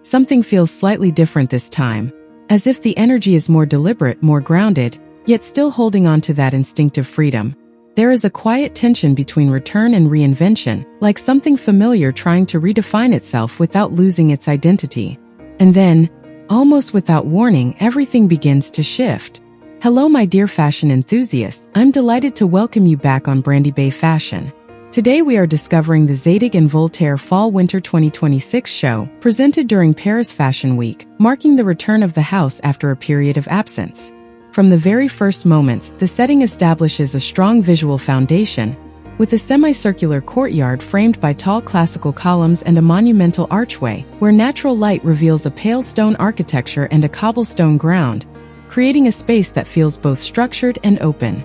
something feels slightly different this time, as if the energy is more deliberate, more grounded, yet still holding on to that instinctive freedom. There is a quiet tension between return and reinvention, like something familiar trying to redefine itself without losing its identity. And then, almost without warning, everything begins to shift. Hello my dear fashion enthusiasts, I'm delighted to welcome you back on Brandibay Fashion. Today we are discovering the Zadig Voltaire Fall Winter 2026 show, presented during Paris Fashion Week, marking the return of the house after a period of absence. From the very first moments, the setting establishes a strong visual foundation, with a semicircular courtyard framed by tall classical columns and a monumental archway, where natural light reveals a pale stone architecture and a cobblestone ground, creating a space that feels both structured and open.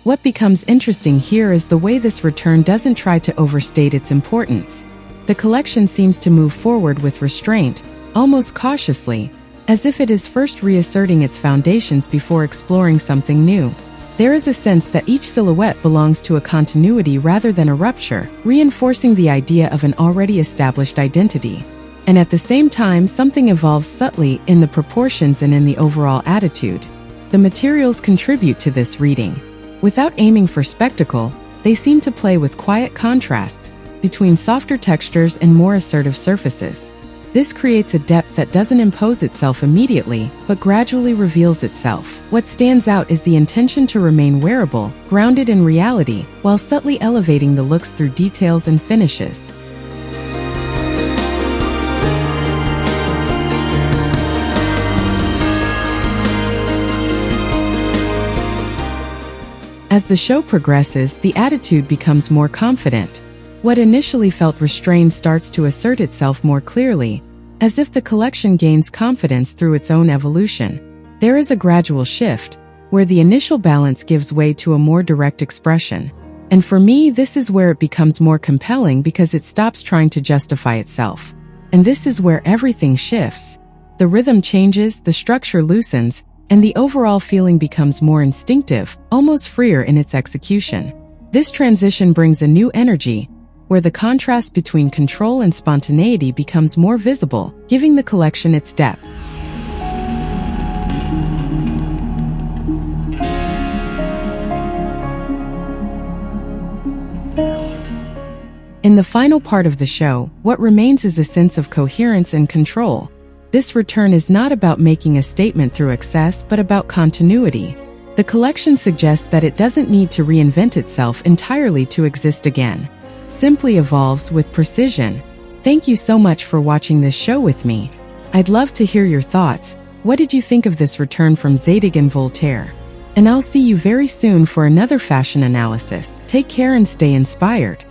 What becomes interesting here is the way this return doesn't try to overstate its importance. The collection seems to move forward with restraint, almost cautiously, as if it is first reasserting its foundations before exploring something new. There is a sense that each silhouette belongs to a continuity rather than a rupture, reinforcing the idea of an already established identity. And at the same time, something evolves subtly in the proportions and in the overall attitude. The materials contribute to this reading. Without aiming for spectacle, they seem to play with quiet contrasts between softer textures and more assertive surfaces. This creates a depth that doesn't impose itself immediately, but gradually reveals itself. What stands out is the intention to remain wearable, grounded in reality, while subtly elevating the looks through details and finishes. As the show progresses, the attitude becomes more confident. What initially felt restrained starts to assert itself more clearly, as if the collection gains confidence through its own evolution. There is a gradual shift, where the initial balance gives way to a more direct expression. And for me, this is where it becomes more compelling because it stops trying to justify itself. And this is where everything shifts. The rhythm changes, the structure loosens, and the overall feeling becomes more instinctive, almost freer in its execution. This transition brings a new energy, where the contrast between control and spontaneity becomes more visible, giving the collection its depth. In the final part of the show, what remains is a sense of coherence and control. This return is not about making a statement through excess, but about continuity. The collection suggests that it doesn't need to reinvent itself entirely to exist again. Simply evolves with precision. Thank you so much for watching this show with me. I'd love to hear your thoughts. What did you think of this return from Zadig Voltaire? And I'll see you very soon for another fashion analysis. Take care and stay inspired.